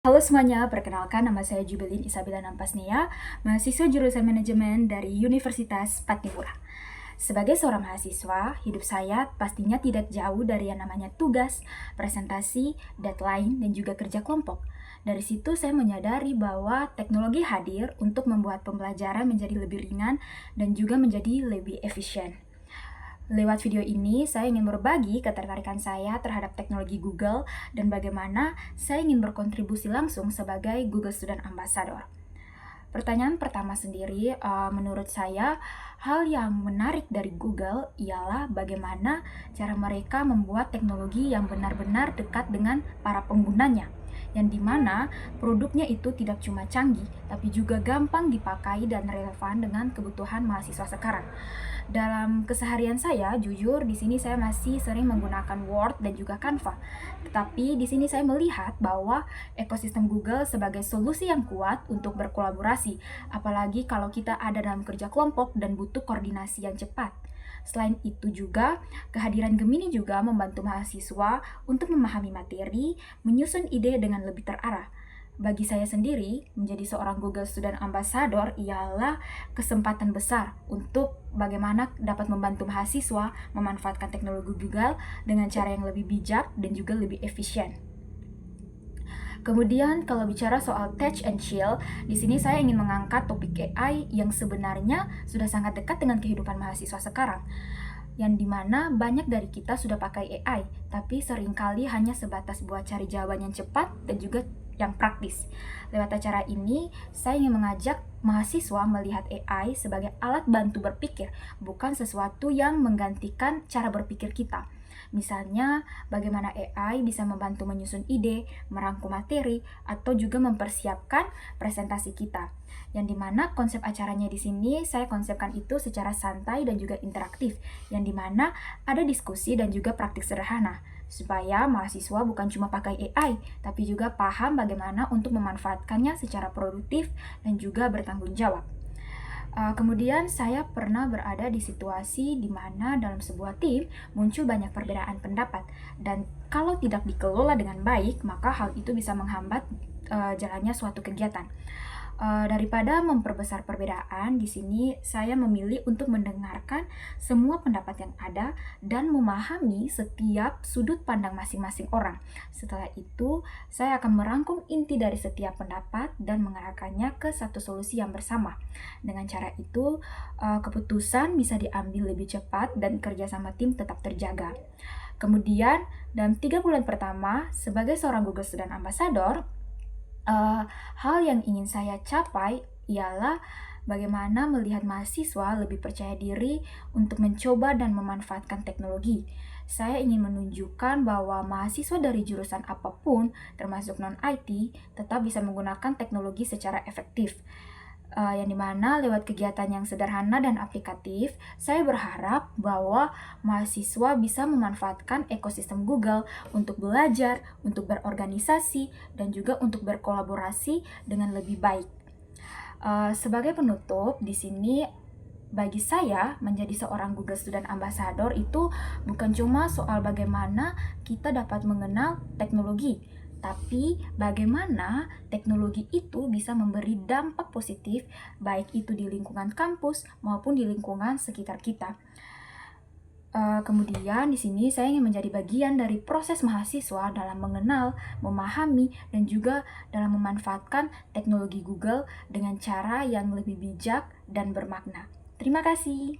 Halo semuanya, perkenalkan nama saya Jubelin Isabella Nampasnia, mahasiswa jurusan manajemen dari Universitas Patipura. Sebagai seorang mahasiswa, hidup saya pastinya tidak jauh dari yang namanya tugas, presentasi, deadline, dan juga kerja kelompok. Dari situ saya menyadari bahwa teknologi hadir untuk membuat pembelajaran menjadi lebih ringan dan juga menjadi lebih efisien. Lewat video ini, saya ingin berbagi ketertarikan saya terhadap teknologi Google dan bagaimana saya ingin berkontribusi langsung sebagai Google Student Ambassador. Pertanyaan pertama sendiri, menurut saya, hal yang menarik dari Google ialah bagaimana cara mereka membuat teknologi yang benar-benar dekat dengan para penggunanya, yang dimana produknya itu tidak cuma canggih, tapi juga gampang dipakai dan relevan dengan kebutuhan mahasiswa sekarang. Dalam keseharian saya, jujur di sini saya masih sering menggunakan Word dan juga Canva. Tetapi di sini saya melihat bahwa ekosistem Google sebagai solusi yang kuat untuk berkolaborasi, apalagi kalau kita ada dalam kerja kelompok dan butuh koordinasi yang cepat. Selain itu juga, kehadiran Gemini juga membantu mahasiswa untuk memahami materi, menyusun ide dengan lebih terarah. Bagi saya sendiri, menjadi seorang Google Student Ambassador ialah kesempatan besar untuk bagaimana dapat membantu mahasiswa memanfaatkan teknologi Google dengan cara yang lebih bijak dan juga lebih efisien. Kemudian kalau bicara soal Touch and Chill, di sini saya ingin mengangkat topik AI yang sebenarnya sudah sangat dekat dengan kehidupan mahasiswa sekarang. Yang dimana banyak dari kita sudah pakai AI, tapi seringkali hanya sebatas buat cari jawaban yang cepat dan juga yang praktis. Lewat acara ini, saya ingin mengajak mahasiswa melihat AI sebagai alat bantu berpikir, bukan sesuatu yang menggantikan cara berpikir kita. Misalnya, bagaimana AI bisa membantu menyusun ide, merangkum materi, atau juga mempersiapkan presentasi kita. Yang dimana konsep acaranya di sini saya konsepkan itu secara santai dan juga interaktif, yang dimana ada diskusi dan juga praktik sederhana, supaya mahasiswa bukan cuma pakai AI, tapi juga paham bagaimana untuk memanfaatkannya secara produktif dan juga bertanggung jawab. Kemudian saya pernah berada di situasi di mana dalam sebuah tim muncul banyak perbedaan pendapat, dan kalau tidak dikelola dengan baik, maka hal itu bisa menghambat jalannya suatu kegiatan. Daripada memperbesar perbedaan, di sini saya memilih untuk mendengarkan semua pendapat yang ada dan memahami setiap sudut pandang masing-masing orang. Setelah itu, saya akan merangkum inti dari setiap pendapat dan mengarahkannya ke satu solusi yang bersama. Dengan cara itu, keputusan bisa diambil lebih cepat dan kerjasama tim tetap terjaga. Kemudian, dalam 3 bulan pertama, sebagai seorang Google Student Ambassador, hal yang ingin saya capai ialah bagaimana melihat mahasiswa lebih percaya diri untuk mencoba dan memanfaatkan teknologi. Saya ingin menunjukkan bahwa mahasiswa dari jurusan apapun, termasuk non-IT, tetap bisa menggunakan teknologi secara efektif. Yang dimana lewat kegiatan yang sederhana dan aplikatif, saya berharap bahwa mahasiswa bisa memanfaatkan ekosistem Google untuk belajar, untuk berorganisasi, dan juga untuk berkolaborasi dengan lebih baik. Sebagai penutup, di sini bagi saya menjadi seorang Google Student Ambassador itu bukan cuma soal bagaimana kita dapat mengenal teknologi, tapi bagaimana teknologi itu bisa memberi dampak positif baik itu di lingkungan kampus maupun di lingkungan sekitar kita. Kemudian di sini saya ingin menjadi bagian dari proses mahasiswa dalam mengenal, memahami, dan juga dalam memanfaatkan teknologi Google dengan cara yang lebih bijak dan bermakna. Terima kasih.